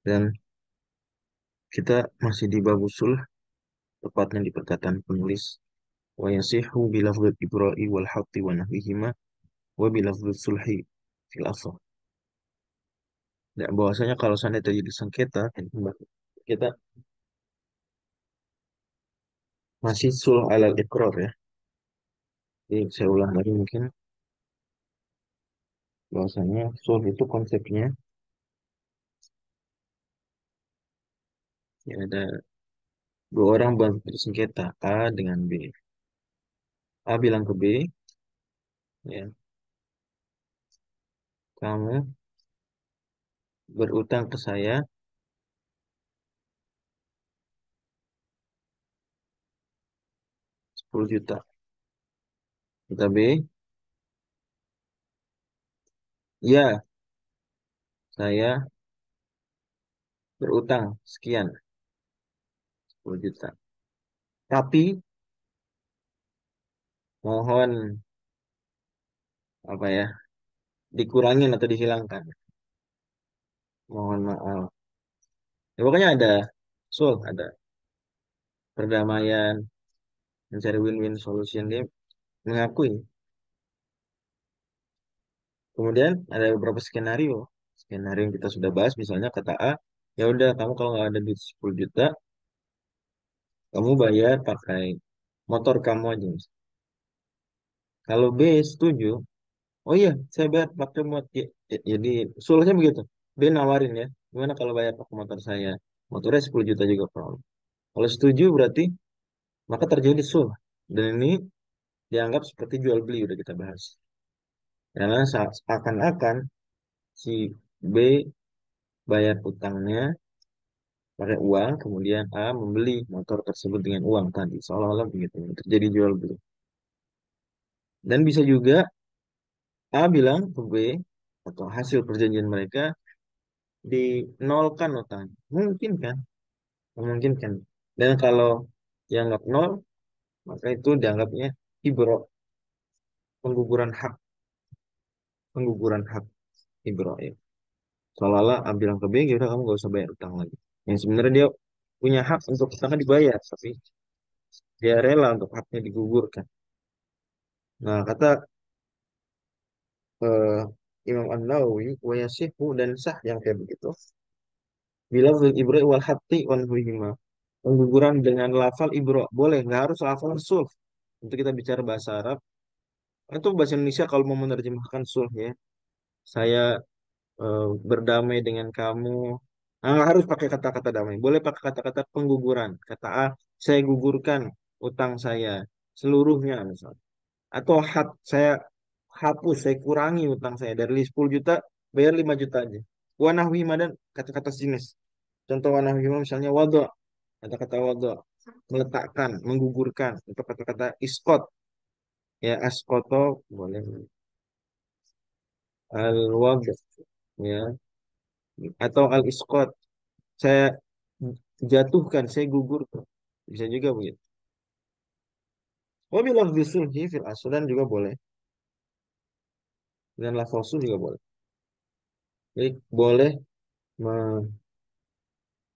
Dan kita masih di bab usul, tepatnya di perkataan penulis. Wa yasihu bilafdhil ibra'i wal haqi wa nahwihima wa bilafdhil sulhi fil asl. Dan bahwasanya kalau seandainya terjadi sengketa, kita masih sulh alal iqrar ya. Jadi saya ulang lagi mungkin bahwasanya sulh itu konsepnya ya ada dua orang bersengketa A dengan B. A bilang ke B, ya kamu berutang ke saya 10 juta. Kata B, ya saya berutang sekian 10 juta. Tapi mohon apa ya dikurangin atau dihilangkan. Mohon maaf. Ya, pokoknya ada sulh, ada perdamaian, mencari win-win solution dia mengakui. Kemudian ada beberapa skenario. Skenario yang kita sudah bahas, misalnya kata A, ya udah kamu kalau nggak ada duit 10 juta, kamu bayar pakai motor kamu aja. Kalau B setuju, oh iya saya bayar pakai motor. Jadi sulhnya begitu. B nawarin ya, gimana kalau bayar pakai motor saya? Motornya 10 juta juga kalau. Kalau setuju berarti maka terjadi sulh. Dan ini dianggap seperti jual beli udah kita bahas. Karena seakan-akan si B bayar utangnya pakai uang, kemudian A membeli motor tersebut dengan uang tadi. Seolah-olah begitu. Terjadi jual beli. Dan bisa juga A bilang ke B atau hasil perjanjian mereka dinolkan utang. Mungkin kan? Memungkinkan. Dan kalau dianggap nol, maka itu dianggapnya ibro, pengguguran hak, pengguguran hak ibro ya. Seolah-olah A bilang ke B, ya udah kamu gak usah bayar utang lagi. Yang sebenarnya dia punya hak untuk utangnya dibayar, tapi dia rela untuk haknya digugurkan. Nah, kata eh, Imam An-Nawawi, wa yasihu dan sah yang kayak begitu. Bila fil ibro wal hati wan huhima. Pengguguran dengan lafal ibro boleh, nggak harus lafal sulh. Untuk kita bicara bahasa Arab, itu bahasa Indonesia kalau mau menerjemahkan sulh ya. Saya berdamai dengan kamu. Nah, nggak harus pakai kata-kata damai. Boleh pakai kata-kata pengguguran. Kata A, saya gugurkan utang saya seluruhnya misalnya. Atau saya hapus, saya kurangi utang saya dari 10 juta, bayar 5 juta aja. Wanahwima dan kata-kata jenis. Contoh wanahwima misalnya wado, kata-kata wado, meletakkan, menggugurkan. Itu kata-kata iskot. Ya, askoto boleh. Al-wad, ya. Atau al-iskot. Saya jatuhkan, saya gugurkan. Bisa juga begitu. Wabilah bisulhi fil asl dan juga boleh. Dengan lafal sul juga boleh. Jadi boleh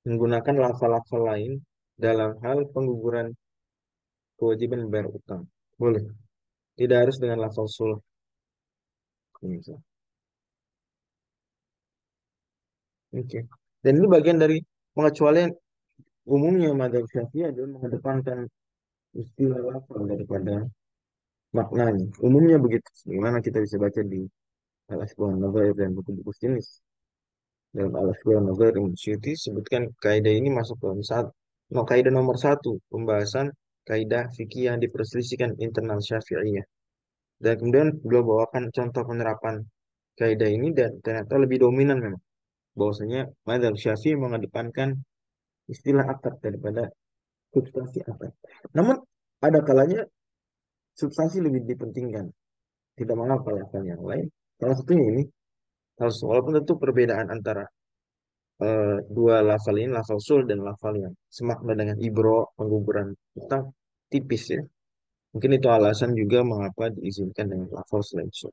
menggunakan lafal-lafal lain dalam hal pengguguran kewajiban membayar utang. Boleh. Tidak harus dengan lafal sul. Misal. Oke. Dan ini bagian dari pengecualian umumnya madzhab Syafi'i adalah mengedepankan istilah lafal daripada maknanya. Umumnya begitu. Bagaimana kita bisa baca di Al-Asbah Nazair dan buku-buku jenis. Dalam Al-Asbah Nazair Imam Suyuti sebutkan kaidah ini masuk dalam kaidah nomor satu pembahasan kaidah fikih yang diperselisihkan internal Syafi'iyah. Dan kemudian beliau bawakan contoh penerapan kaidah ini dan ternyata lebih dominan memang. Bahwasanya madzhab Syafi'i mengedepankan istilah akad daripada substansi akad. Namun ada kalanya substansi lebih dipentingkan. Tidak mengapa lafal yang lain. Salah satunya ini, walaupun tentu perbedaan antara dua lafal ini, lafal sul dan lafal yang semakna dengan ibro, pengguguran utang, tipis ya. Mungkin itu alasan juga mengapa diizinkan dengan lafal selain sul.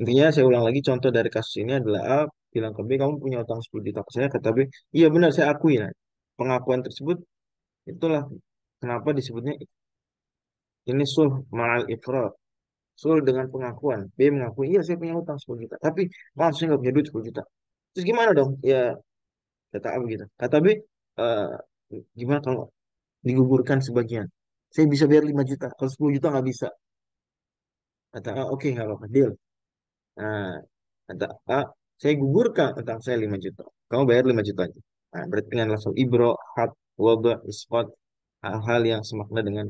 Intinya saya ulang lagi contoh dari kasus ini adalah A, bilang ke B, kamu punya utang 10 juta ke saya, kata B, iya benar saya akui. Nah, pengakuan tersebut itulah kenapa disebutnya ini sulh ma'al iqrar. Sulh dengan pengakuan. B mengakui, iya saya punya utang 10 juta. Tapi maaf saya nggak punya duit 10 juta. Terus gimana dong? Ya kata A begitu. Kata B, "Eh, gimana kalau digugurkan sebagian? Saya bisa bayar 5 juta. Kalau 10 juta nggak bisa. Kata A, oke nggak apa-apa, deal. Nah, kata A, saya gugurkan utang saya 5 juta. Kamu bayar 5 juta aja. Nah, berarti dengan lafal ibro, had, waba, isqat, hal-hal yang semakna dengan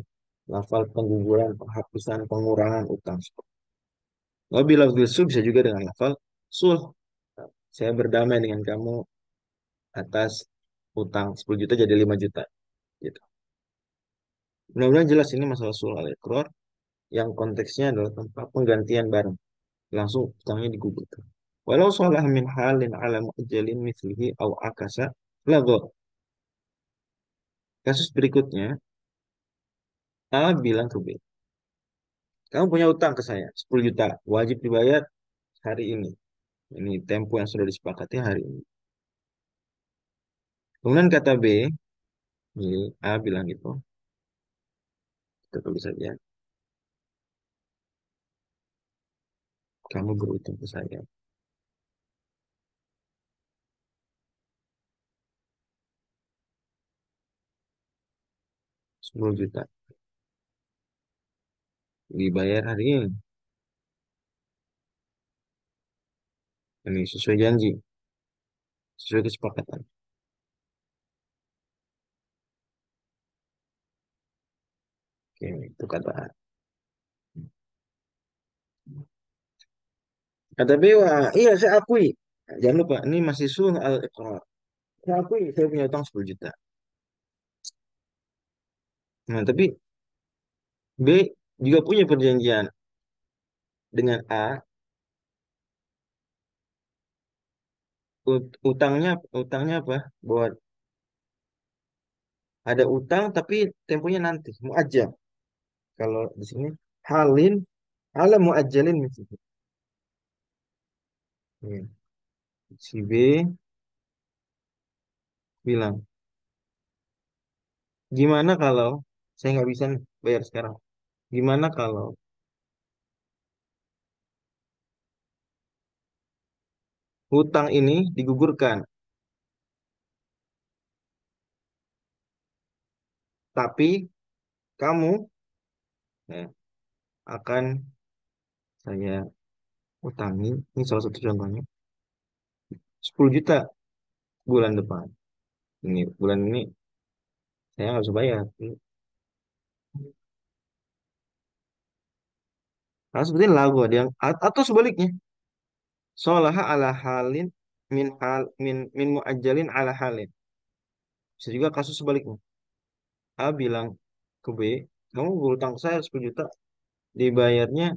lafal pengguguran, penghapusan, pengurangan utang. Wabil lafzul sulh bisa juga dengan lafal sulh. Saya berdamai dengan kamu atas utang 10 juta jadi 5 juta. Gitu. Mudah-mudahan jelas ini masalah sulh al-iqrar yang konteksnya adalah tempat penggantian barang. Langsung utangnya digugurkan. Walau salah min halin ala mu'jalin mislihi au akasa lago. Kasus berikutnya, A bilang ke B, kamu punya utang ke saya 10 juta, wajib dibayar hari ini. Ini tempo yang sudah disepakati hari ini. Kemudian kata B, ini A bilang gitu, kita tulis saja, kamu berutang ke saya 10 juta, dibayar hari ini. Ini sesuai janji, sesuai kesepakatan. Oke, itu kata A. Kata B, wah, iya saya akui. Jangan lupa, ini masih sulh al-iqrar. Saya akui, saya punya utang 10 juta. Nah, tapi B juga punya perjanjian dengan A, utangnya utangnya apa? Buat ada utang tapi temponya nanti, muajjal. Kalau di sini halin ala muajjalin misalnya. Ya. Si B bilang, gimana kalau saya nggak bisa nih bayar sekarang? Gimana kalau hutang ini digugurkan, tapi kamu ya, akan saya utangi, ini salah satu contohnya, 10 juta bulan depan. Ini bulan ini saya nggak bisa bayar. Karena sebetulnya lagu ada yang atau sebaliknya, solaha ala halin min muajjalin ala halin. Bisa juga kasus sebaliknya. A bilang ke B, kamu berutang ke saya 10 juta, dibayarnya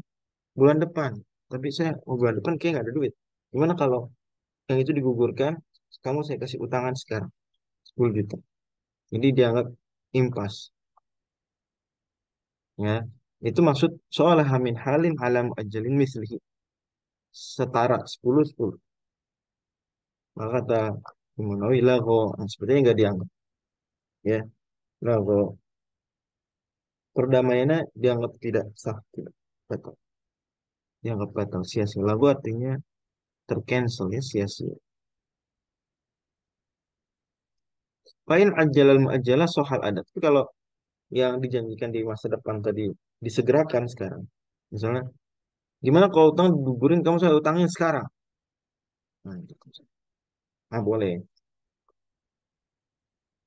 bulan depan. Tapi saya bulan depan kayak nggak ada duit. Gimana kalau yang itu digugurkan, kamu saya kasih utangan sekarang 10 juta. Jadi dianggap impas. Ya, itu maksud soal hamin halin alam ajalin mislihi. Setara 10-10. Maka kata Imam Nawawi lago, nah, sepertinya nggak dianggap. Ya, lago. Perdamaiannya dianggap tidak sah, tidak batal. Dianggap batal, sia-sia. Lagu artinya tercancel ya, sia-sia. Lain ajalal muajalah sohal adat. Tapi kalau yang dijanjikan di masa depan tadi disegerakan sekarang. Misalnya, gimana kalau utang digugurin kamu saya utangin sekarang? Nah, itu. Nah, boleh.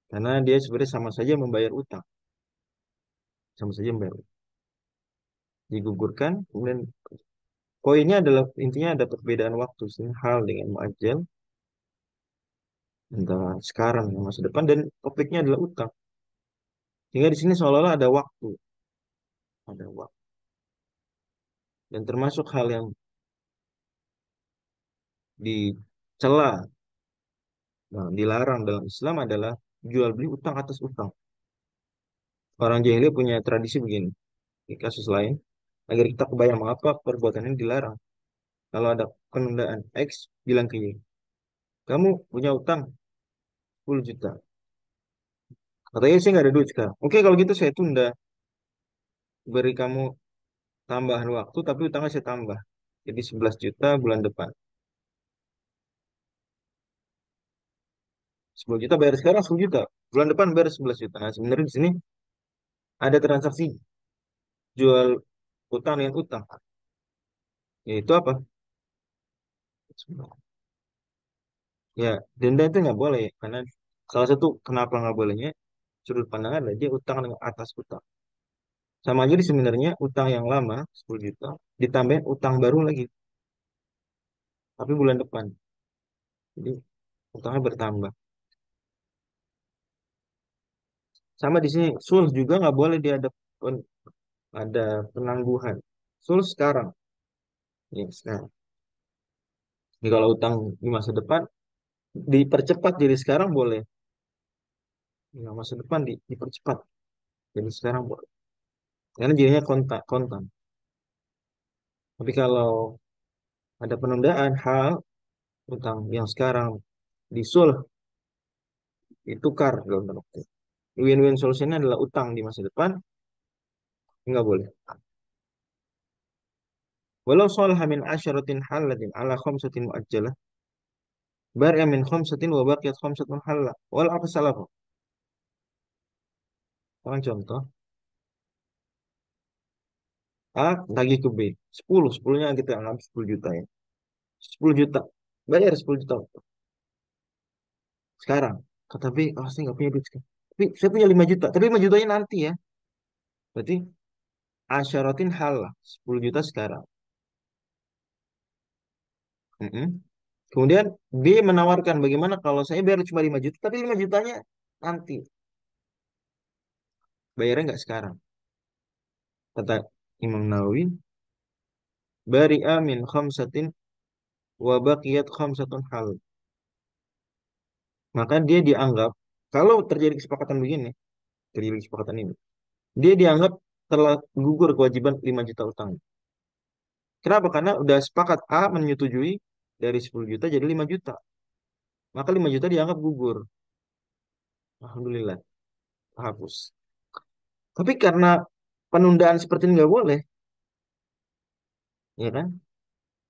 Karena dia sebenarnya sama saja membayar utang. Sama saja membayar utang. Digugurkan, kemudian poinnya adalah intinya ada perbedaan waktu sih. Hal dengan muajal antara sekarang dan masa depan dan topiknya adalah utang. Sehingga di sini seolah-olah ada waktu, ada waktu. Dan termasuk hal yang dicela, nah, dilarang dalam Islam adalah jual beli utang atas utang. Orang jahiliyah punya tradisi begini. Di kasus lain, agar kita kebayang mengapa perbuatan ini dilarang. Kalau ada penundaan X, bilang ke Y. Kamu punya utang 10 juta. Katanya sih nggak ada duit sekarang. Oke, kalau gitu saya tunda. Beri kamu tambahan waktu, tapi utangnya saya tambah. Jadi 11 juta bulan depan. 10 juta bayar sekarang 10 juta. Bulan depan bayar 11 juta. Nah, sebenarnya di sini ada transaksi jual utang dengan utang. Yaitu apa? Ya, denda itu nggak boleh. Karena salah satu kenapa nggak bolehnya, sudut pandang adalah dia utang dengan atas utang. Sama aja di sebenarnya utang yang lama 10 juta ditambahin utang baru lagi. Tapi bulan depan. Jadi utangnya bertambah. Sama di sini, sul juga nggak boleh dia ada penangguhan. Sul sekarang. Ya, sekarang. Jadi kalau utang di masa depan dipercepat jadi sekarang boleh. Ya, masa depan dipercepat jadi sekarang boleh. Karena jadinya kontak kontan. Tapi kalau ada penundaan hal utang yang sekarang disul ditukar dalam tanda kutip. Win-win solutionnya adalah utang di masa depan nggak boleh. Walau salaha min asyaratin halatin ala khamsatin muajjalah bari'a min khamsatin wa baqiyat khamsatun halal. Wal apa salah? Sekarang contoh A lagi ke B 10, 10-nya kita anggap 10 juta ya. 10 juta bayar 10 juta sekarang. Kata B, oh saya nggak punya duit sekarang. Tapi saya punya 5 juta. Tapi 5 jutanya nanti ya. Berarti asyaratin halal 10 juta sekarang. Mm-mm. Kemudian B menawarkan bagaimana kalau saya bayar cuma 5 juta, tapi 5 jutanya nanti. Bayarnya nggak sekarang. Kata Imam Nawawi, bari'a min khamsatin wa baqiyat khamsatun hal. Maka dia dianggap, kalau terjadi kesepakatan begini, terjadi kesepakatan ini, dia dianggap telah gugur kewajiban 5 juta utang. Kenapa? Karena udah sepakat A menyetujui dari 10 juta jadi 5 juta. Maka 5 juta dianggap gugur. Alhamdulillah, hapus. Tapi karena penundaan seperti ini nggak boleh, ya kan?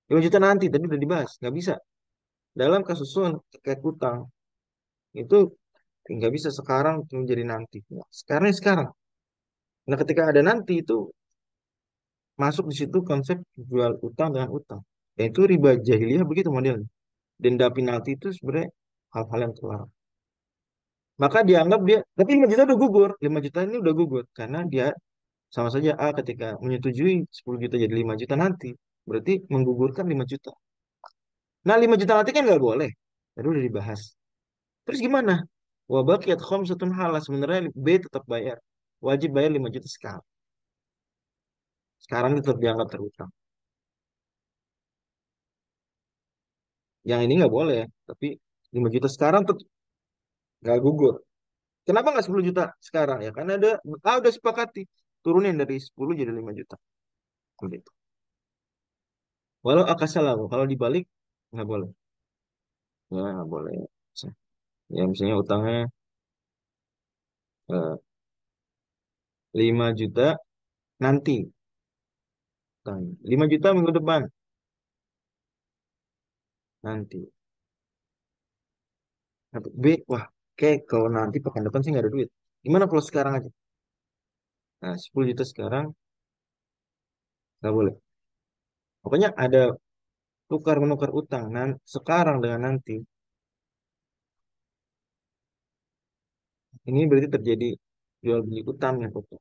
5 juta nanti, tadi udah dibahas, nggak bisa. Dalam kasus suan terkait utang, itu nggak bisa sekarang menjadi nanti. Nah, sekarang ya sekarang. Nah, ketika ada nanti itu masuk di situ konsep jual utang dengan utang. Dan itu riba jahiliyah begitu modelnya. Denda penalti itu sebenarnya hal-hal yang terlarang. Maka dianggap dia, tapi 5 juta udah gugur. 5 juta ini udah gugur. Karena dia sama saja A ketika menyetujui 10 juta jadi 5 juta nanti. Berarti menggugurkan 5 juta. Nah 5 juta nanti kan nggak boleh. Tadi udah dibahas. Terus gimana? Wabakiyat khamsatun halal. Sebenarnya B tetap bayar. Wajib bayar 5 juta sekarang. Sekarang tetap dianggap terutang. Yang ini nggak boleh. Tapi 5 juta sekarang tetap nggak gugur. Kenapa nggak 10 juta sekarang? Ya karena udah sepakati. Turunin dari 10 jadi 5 juta. Begitu. Walau akasalah. Kalau dibalik nggak boleh. Ya nggak boleh. Ya misalnya utangnya 5 juta nanti. Utangnya. 5 juta minggu depan. Nanti. B, wah, kayak kalau nanti pekan depan sih nggak ada duit. Gimana kalau sekarang aja? Nah, 10 juta sekarang nggak boleh. Pokoknya ada tukar menukar utang sekarang dengan nanti. Ini berarti terjadi jual beli utang yang pokok.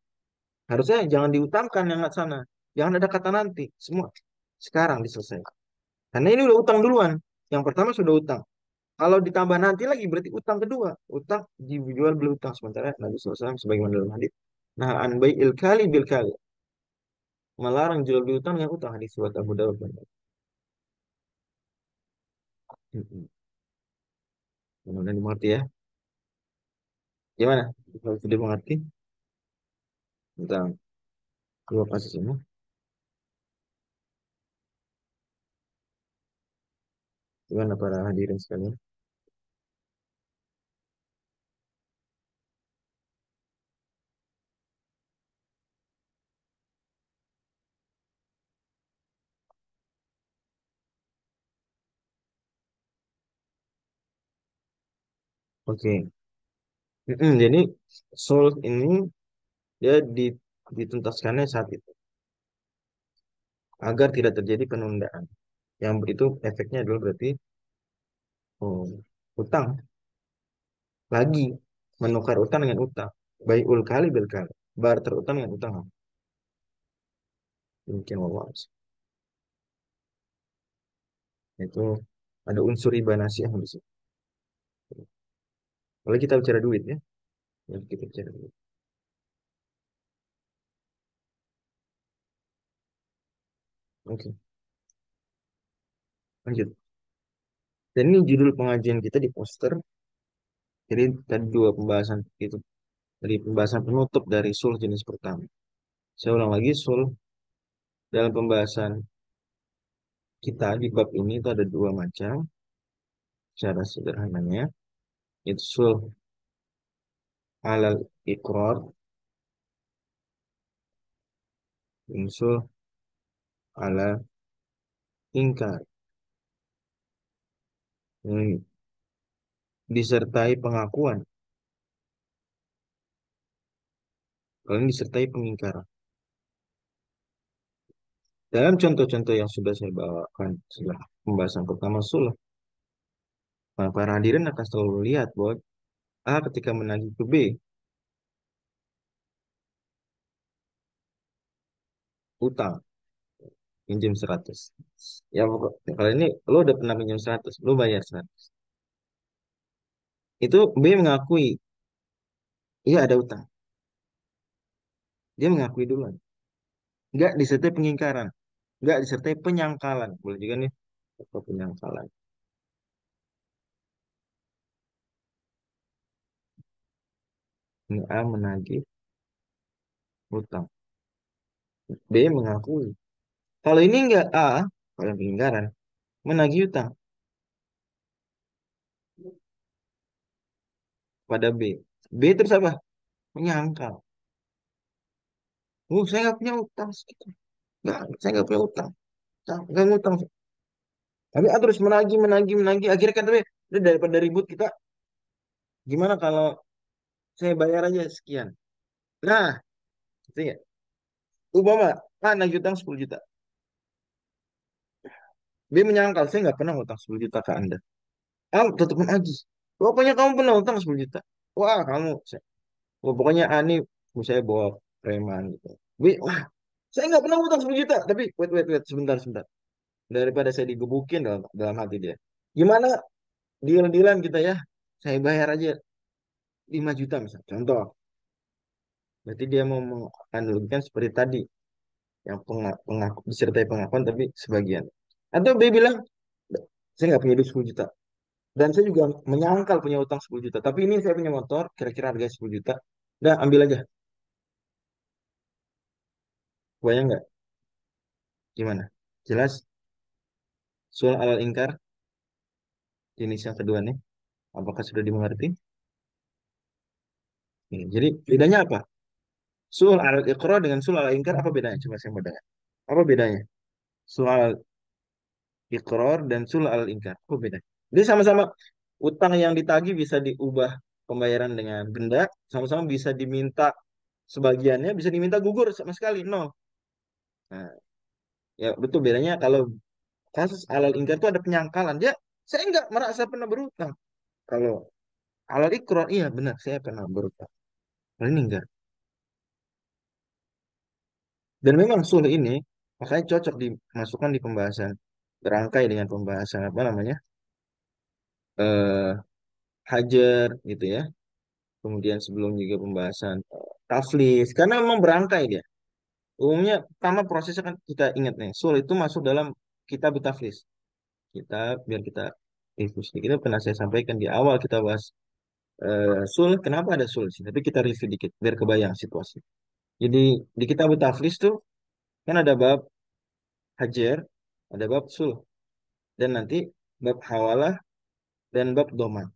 Harusnya jangan diutangkan yang nggak sana. Jangan ada kata nanti. Semua sekarang diselesaikan. Karena ini udah utang duluan. Yang pertama sudah utang. Kalau ditambah nanti lagi berarti utang kedua. Utang dijual beli utang. Sementara Nabi SAW sebagaimana dalam hadis. Nah, an il kali bil kali. Melarang jual beli utang dengan utang. Hadis riwayat Abu Dawud. Mm-mm. Mudah-mudahan dimengerti ya. Gimana? Kalau sudah mengerti tentang dua kasus ini, gimana para hadirin sekalian? Oke. Jadi sul ini dia dituntaskannya saat itu agar tidak terjadi penundaan. Yang itu efeknya adalah berarti oh, utang lagi menukar utang dengan utang. Baiul kali bil kali. Barter utang dengan utang. Mungkin wawas. Itu ada unsur riba nasiah di situ. Kalau kita bicara duit ya, kita bicara duit. Oke, lanjut. Dan ini judul pengajian kita di poster. Jadi tadi dua pembahasan itu dari pembahasan penutup dari sul jenis pertama. Saya ulang lagi sul dalam pembahasan kita di bab ini itu ada dua macam cara sederhananya. Itu sul alal ikrar, dan sul ala ingkar. Ini disertai pengakuan. Kalau ini disertai pengingkaran. Dalam contoh-contoh yang sudah saya bawakan setelah pembahasan pertama sul, para hadirin akan selalu lihat bahwa A ketika menagih ke B, utang, pinjam 100. Ya, kalau ini lo udah pernah pinjam 100, lo bayar 100. Itu B mengakui, iya ada utang. Dia mengakui duluan. Nggak disertai pengingkaran. Nggak disertai penyangkalan. Boleh juga nih, apa penyangkalan. Ini A menagih utang. B mengakui. Kalau ini nggak A, kalau pengingkaran, menagih utang pada B. B terus apa? Menyangkal. Saya nggak punya utang segitu. Nggak, saya nggak punya utang. Nggak ngutang. Tapi A terus menagih, menagih, menagih. Akhirnya kan tapi udah daripada ribut kita, gimana kalau saya bayar aja sekian. Nah, itu ya. Umpama A nagih utang 10 juta. B menyangkal, saya nggak pernah utang 10 juta ke Anda. A tetap menagih. Pokoknya kamu pernah utang 10 juta. Wah, kamu. Wah, pokoknya A ini saya bawa preman gitu. B, wah, saya nggak pernah utang 10 juta. Tapi wait, sebentar, sebentar. Daripada saya digebukin dalam hati dia. Gimana deal-dealan kita ya? Saya bayar aja 5 juta misalnya. Contoh. Berarti dia mau menganalogikan seperti tadi. Yang pengaku, disertai pengakuan tapi sebagian. Atau B bilang, saya nggak punya duit 10 juta. Dan saya juga menyangkal punya utang 10 juta. Tapi ini saya punya motor, kira-kira harga 10 juta. Udah, ambil aja. Bayang nggak? Gimana? Jelas? Soal alal ingkar, jenis yang kedua nih. Apakah sudah dimengerti? Jadi bedanya apa? Soal alal iqrar dengan soal alal ingkar apa bedanya? Coba saya mau dengar. Apa bedanya? Soal iqrar dan soal alal ingkar. Apa bedanya? Dia sama-sama utang yang ditagih bisa diubah pembayaran dengan denda, sama-sama bisa diminta sebagiannya, bisa diminta gugur sama sekali, nol. Nah, ya betul bedanya kalau kasus alal ingkar itu ada penyangkalan. Dia, saya nggak merasa pernah berutang. Kalau alal ikrar, iya benar, saya pernah berutang. Kalau ini enggak. Dan memang sul ini, makanya cocok dimasukkan di pembahasan berangkai dengan pembahasan apa namanya, eh hajar gitu ya. Kemudian sebelum juga pembahasan taflis, karena memang berangkai dia. Umumnya pertama prosesnya kan kita ingat nih, sul itu masuk dalam kitab taflis. Kita biar kita review sedikit. Itu pernah saya sampaikan di awal kita bahas sul, kenapa ada sul sih? Tapi kita review dikit biar kebayang situasi. Jadi di kitab taflis tuh kan ada bab hajar, ada bab sul, dan nanti bab hawalah dan bab doman.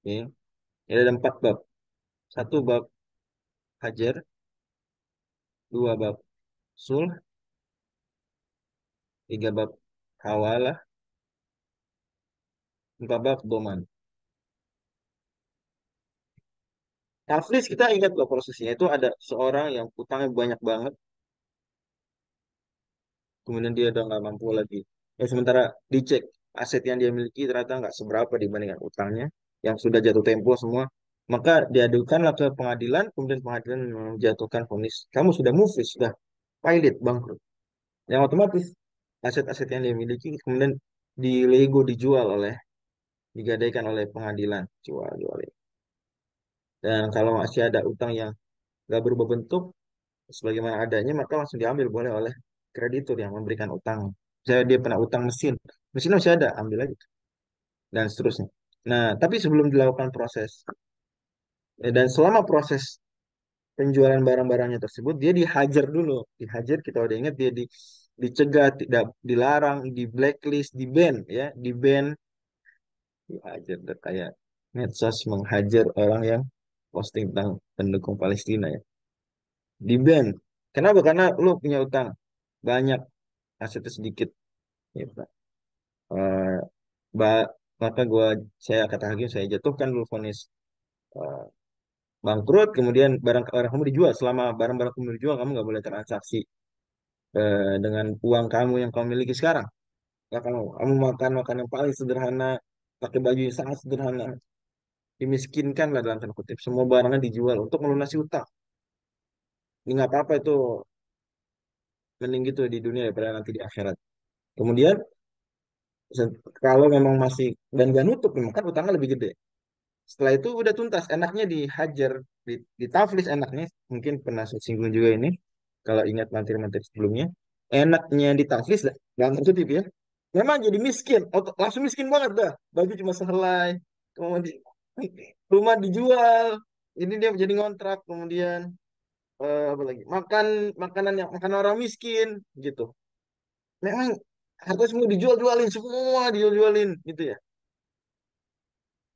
Oke. Jadi ada empat bab. Satu bab hajar, dua bab sul, tiga bab hawalah, empat bab doman. Taflis kita ingat loh prosesnya itu ada seorang yang utangnya banyak banget, kemudian dia udah nggak mampu lagi. Ya sementara dicek aset yang dia miliki ternyata nggak seberapa dibandingkan utangnya yang sudah jatuh tempo semua. Maka diadukanlah ke pengadilan, kemudian pengadilan menjatuhkan vonis. Kamu sudah move, sudah pilot bangkrut. Yang otomatis aset-aset yang dia miliki kemudian dilego dijual oleh digadaikan oleh pengadilan jual jual. Dan kalau masih ada utang yang nggak berubah bentuk sebagaimana adanya maka langsung diambil boleh oleh kreditur yang memberikan utang. Saya dia pernah utang mesin, mesinnya masih ada, ambil aja dan seterusnya. Nah, tapi sebelum dilakukan proses dan selama proses penjualan barang-barangnya tersebut dia dihajar dulu, dihajar kita udah ingat dia dicegah, tidak dilarang, di blacklist, di ban ya, di ban, dihajar udah kayak medsos menghajar orang yang posting tentang pendukung Palestina ya. Di ban. Kenapa? Karena lu punya utang banyak, asetnya sedikit. Ya, Pak. Eh, ba- maka saya kata hakim saya jatuhkan dulu vonis eh, bangkrut. Kemudian barang kamu dijual. Selama barang-barang kamu dijual, kamu nggak boleh transaksi dengan uang kamu yang kamu miliki sekarang. Ya, kamu makan makan yang paling sederhana, pakai baju yang sangat sederhana, dimiskinkan lah dalam tanda kutip. Semua barangnya dijual untuk melunasi utang. Ini nggak apa-apa itu, mending gitu di dunia daripada nanti di akhirat. Kemudian kalau memang masih dan gak nutup, memang kan utangnya lebih gede. Setelah itu udah tuntas, enaknya dihajar, ditaflis enaknya. Mungkin pernah saya singgung juga ini, kalau ingat materi-materi sebelumnya. Enaknya ditaflis, dalam kutip ya. Memang jadi miskin, langsung miskin banget dah. Baju cuma sehelai, kemudian rumah dijual, ini dia jadi ngontrak, kemudian apa lagi? Makanan yang makan orang miskin gitu. Memang harta semua dijual-jualin, semua dijual-jualin gitu ya.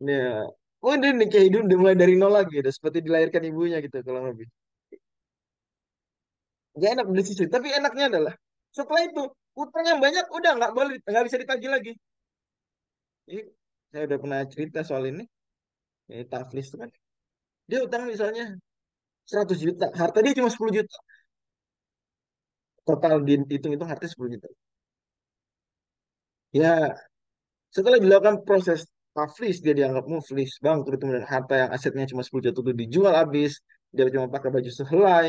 Ya, oh dia nih kayak hidup dimulai dari nol lagi, udah seperti dilahirkan ibunya gitu kalau lebih. Gak enak di sisi, tapi enaknya adalah setelah itu utang yang banyak udah nggak boleh, nggak bisa ditagih lagi. Ini saya udah pernah cerita soal ini Taflis itu kan. Dia utang misalnya 100 juta, harta dia cuma 10 juta. Total dihitung-hitung harta 10 juta. Ya, setelah dilakukan proses Taflis, dia dianggap muflis, bangkrut, kemudian harta yang asetnya cuma 10 juta itu dijual habis. Dia cuma pakai baju sehelai,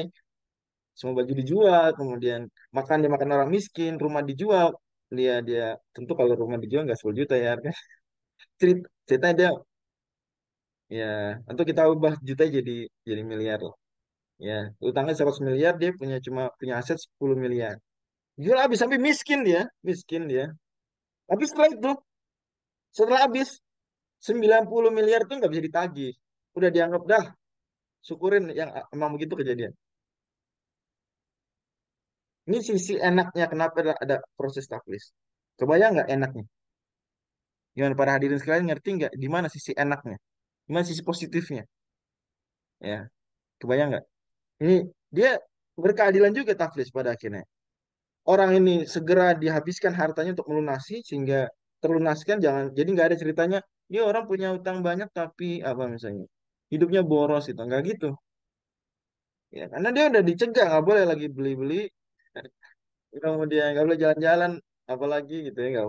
semua baju dijual, kemudian makan dia makan orang miskin, rumah dijual. Dia tentu kalau rumah dijual nggak 10 juta ya harga. Cerita dia ya, tentu kita ubah juta jadi miliar lah. Ya, utangnya 100 miliar, dia cuma punya aset 10 miliar. Jual habis sampai miskin dia. Tapi setelah habis 90 miliar itu nggak bisa ditagih. Udah dianggap dah, syukurin yang emang begitu kejadian. Ini sisi enaknya kenapa ada proses taklis. Kebayang nggak enaknya? Gimana para hadirin sekalian, ngerti nggak di mana sisi enaknya? Di mana sisi positifnya? Ya, kebayang nggak? Ini dia berkeadilan juga taflis pada akhirnya. Orang ini segera dihabiskan hartanya untuk melunasi sehingga terlunaskan, jangan jadi nggak ada ceritanya dia orang punya utang banyak tapi apa misalnya hidupnya boros itu nggak gitu ya, karena dia udah dicegah nggak boleh lagi beli-beli, kemudian nggak boleh jalan-jalan apalagi gitu ya,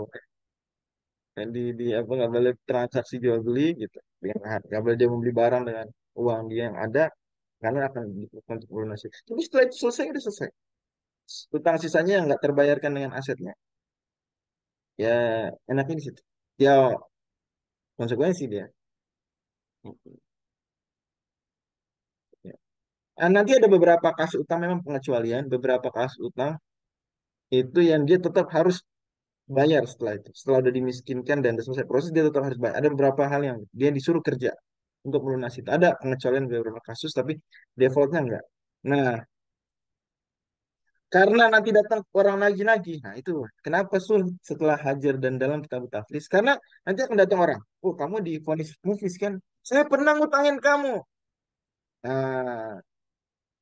di apa nggak boleh transaksi jual beli gitu dengan nggak boleh dia membeli barang dengan uang dia yang ada karena akan dibutuhkan untuk melunasi. Tapi setelah itu selesai udah selesai, utang sisanya yang nggak terbayarkan dengan asetnya ya, enaknya di situ ya, konsekuensi dia. Ya. Nanti ada beberapa kasus utang memang pengecualian, beberapa kasus utang itu yang dia tetap harus bayar setelah itu. Setelah udah dimiskinkan dan udah selesai proses, dia tetap harus bayar. Ada beberapa hal yang dia disuruh kerja untuk melunasi itu. Ada pengecualian beberapa kasus, tapi defaultnya enggak. Nah, karena nanti datang orang nagih-nagih. Nah, itu kenapa setelah hajar dan dalam kitab taflis? Karena nanti akan datang orang. Oh, kamu divonis muflis kan? Saya pernah ngutangin kamu. Nah,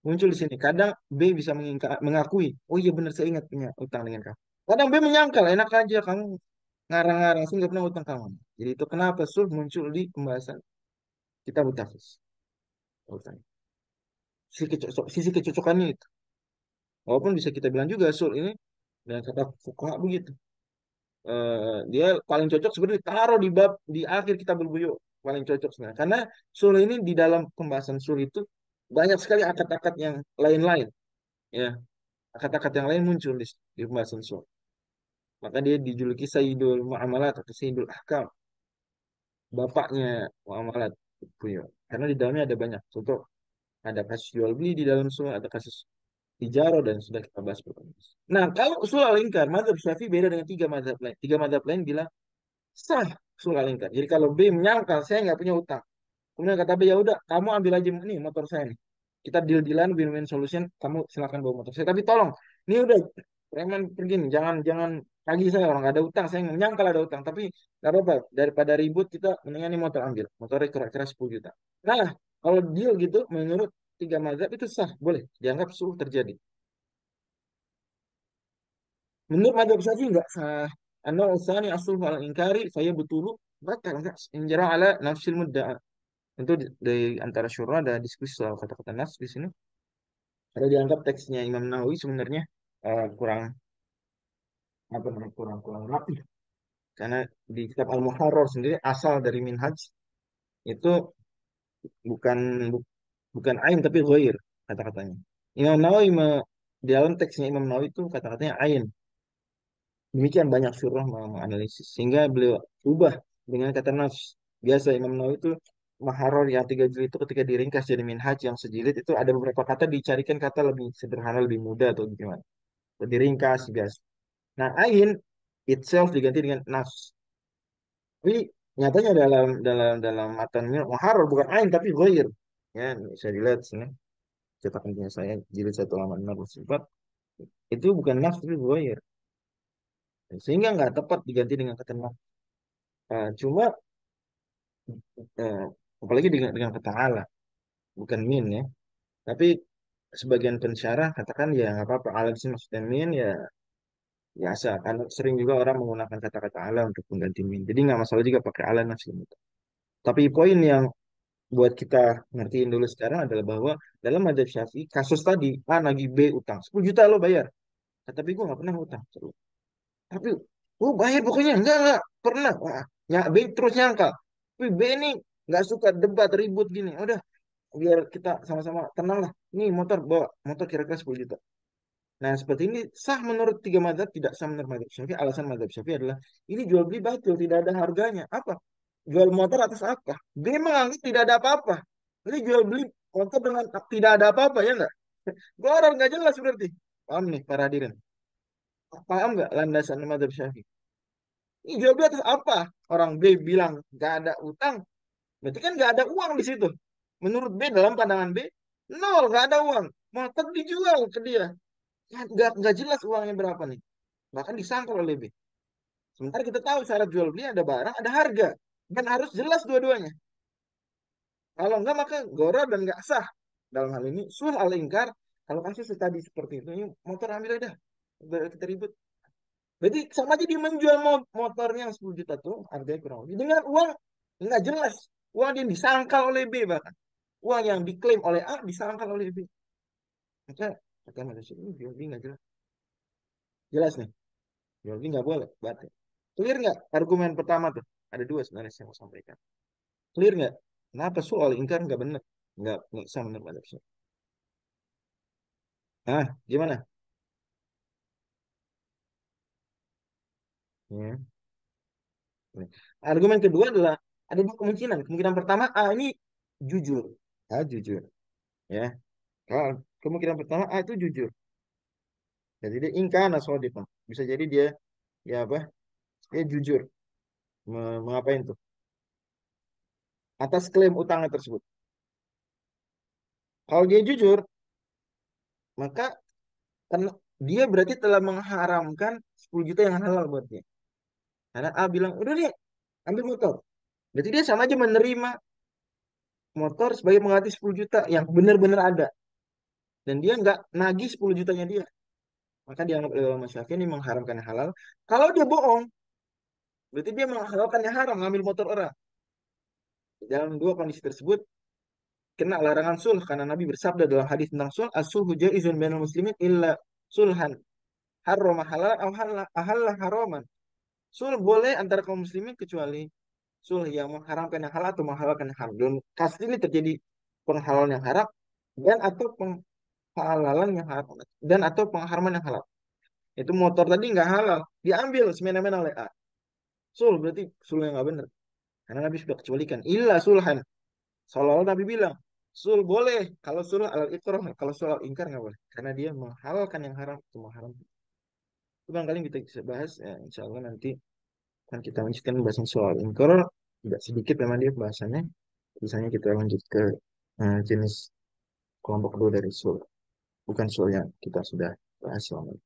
muncul di sini. Kadang B bisa mengakui, oh iya benar saya ingat punya utang dengan kamu. Kadang B menyangkal, enak aja kamu ngarang-ngarang, saya nggak pernah utang kamu. Jadi itu kenapa muncul di pembahasan kitab tafsir. Urutan. Sisi kecocokannya itu. Walaupun bisa kita bilang juga sul ini dengan kata fuqaha begitu. Dia paling cocok sebenarnya taruh di bab di akhir kitab buyut paling cocok sebenarnya. Karena sul ini di dalam pembahasan sul itu banyak sekali akad-akad yang lain-lain. Ya, akad-akad yang lain muncul di pembahasan sul. Maka dia dijuluki Sayyidul Muamalat atau Sayyidul Ahkam, bapaknya muamalat buyut. Karena di dalamnya ada banyak. Contoh, ada kasus jual beli di dalam sul, ada kasus Tijaro dan sudah kita bahas beberapa. Nah, kalau usul al-inkar, mazhab Syafi'i beda dengan tiga mazhab lain. Tiga mazhab lain bilang sah usul al-inkar. Jadi kalau B menyangkal saya nggak punya utang, kemudian kata B ya udah kamu ambil aja nih motor saya nih. Kita deal-dealan win-win solution, kamu silakan bawa motor saya. Tapi tolong, ini udah preman pergi nih, jangan jangan lagi saya orang nggak ada utang, saya menyangkal ada utang. Tapi nggak apa-apa, daripada ribut kita mendingan nih motor ambil. Motornya kira-kira 10 juta. Nah, kalau deal gitu menurut tiga mazhab itu sah, boleh dianggap sulh terjadi. Menurut madzhab Syafi'i enggak sah. Anna usani asul fal ingkari saya betul batal enggak injera ala nafsil mudda'a. Tentu di antara syura ada diskusi soal kata-kata nafs di sini. Ada dianggap teksnya Imam Nawawi sebenarnya kurang apa namanya kurang kurang rapi karena di kitab Al-Muharrar sendiri asal dari Minhaj itu bukan bukan ain tapi ghair kata-katanya. Imam Nawawi di dalam teksnya Imam Nawawi itu kata-katanya ain. Demikian banyak surah menganalisis sehingga beliau ubah dengan kata nafs. Biasa Imam Nawawi itu Maharor yang 3 jilid itu ketika diringkas jadi minhaj yang sejilid itu ada beberapa kata dicarikan kata lebih sederhana, lebih mudah atau gimana. Diringkas biasa. Nah, ain itself diganti dengan nafs. Tapi nyatanya dalam matan Maharor bukan ain tapi ghair. Ya, bisa dilihat sini cetakan punya saya jilid 1 halaman 64 itu bukan nafs tapi ghair. Sehingga nggak tepat diganti dengan kata nafs. Cuma eh, apalagi dengan kata ala bukan min ya tapi sebagian pensyarah katakan ya nggak apa-apa ala di sini maksudnya min ya biasa karena sering juga orang menggunakan kata-kata ala untuk mengganti min jadi nggak masalah juga pakai ala nafsi mutlak. Tapi poin yang buat kita ngertiin dulu sekarang adalah bahwa dalam madzhab Syafi'i kasus tadi A nagih B utang 10 juta lo bayar tapi gue nggak pernah utang tapi gue bayar pokoknya enggak pernah. Wah, B terus nyangka tapi B ini nggak suka debat ribut gini udah biar kita sama-sama tenang lah. Ini motor bawa motor kira-kira 10 juta. Nah, seperti ini sah menurut tiga mazhab, tidak sah menurut mazhab Syafi'i. Alasan mazhab Syafi'i adalah ini jual beli batil, tidak ada harganya. Apa? Jual motor atas apa? Dia menganggap tidak ada apa-apa. Ini jual beli motor dengan tidak ada apa-apa, ya enggak? Gua orang nggak jelas berarti. Paham nih para hadirin? Paham nggak landasan mazhab Syafi'i? Ini jual beli atas apa? Orang B bilang nggak ada utang, berarti kan nggak ada uang di situ. Menurut B dalam pandangan B, nol, nggak ada uang. Motor dijual ke dia. Ya, nggak jelas uangnya berapa nih. Bahkan disangkal oleh B. Sementara kita tahu syarat jual beli ada barang, ada harga. Dan harus jelas dua-duanya. Kalau nggak maka goro dan nggak sah. Dalam hal ini, sul al-ingkar. Kalau kasus tadi seperti itu, ini motor ambil aja. Udah kita ribut. Berarti sama aja dia menjual motornya yang 10 juta tuh, harganya kurang lebih. Dengan uang nggak jelas. Uang yang disangkal oleh B bahkan. Uang yang diklaim oleh A disangkal oleh B. Maka kata manusia ini jual beli nggak jelas. Jelas nih. Jual beli nggak boleh. Batal. Clear nggak argumen pertama tuh? Ada dua sebenarnya yang saya mau sampaikan. Clear nggak? Kenapa soal ingkar nggak benar? Nggak sama benar pada saya. Nah, gimana? Ya. Nih. Argumen kedua adalah ada dua kemungkinan. Kemungkinan pertama, A ini jujur. A jujur. Ya. Kemungkinan pertama A itu jujur. Jadi dia ingkar sodifan. Bisa jadi dia ya apa? Dia jujur. Mengapain tuh? Atas klaim utangnya tersebut. Kalau dia jujur, maka karena dia berarti telah mengharamkan 10 juta yang halal buat dia. Karena A bilang, udah deh, ambil motor. Berarti dia sama aja menerima motor sebagai pengganti 10 juta yang benar-benar ada. Dan dia nggak nagih 10 jutanya dia. Maka dianggap oleh ulama Syafi'i ini mengharamkan yang halal. Kalau dia bohong, berarti dia menghalalkan yang haram, ngambil motor orang. Dalam dua kondisi tersebut, kena larangan sulh karena Nabi bersabda dalam hadis tentang sulh, as-sulhu jaizun bainal muslimin illa sulhan harrama halalan aw ahalla haraman. Sulh boleh antara kaum muslimin kecuali sulh yang mengharamkan yang halal atau menghalalkan yang haram. Dan pasti ini terjadi penghalalan yang haram dan atau penghalalan yang haram dan atau pengharaman yang halal. Itu motor tadi nggak halal, diambil semena-mena oleh A. Sulh berarti sulh yang nggak benar. Karena Nabi sudah kecualikan. Illa sulhan. Seolah-olah Nabi bilang, sul boleh. Kalau sul alal ikrah, kalau sul al ingkar nggak boleh. Karena dia menghalalkan yang haram itu haram. Itu barangkali kita bisa bahas. Ya, insya Allah nanti kan kita lanjutkan bahasan soal ingkar. Tidak sedikit memang dia bahasannya. Misalnya kita lanjut ke jenis kelompok kedua dari sul. Bukan sul yang kita sudah bahas selama ini.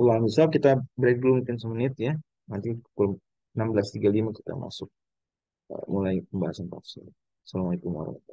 Allah misal kita break dulu mungkin semenit ya. Nanti pukul 16.35 kita masuk mulai pembahasan tafsir. Assalamualaikum warahmatullahi wabarakatuh.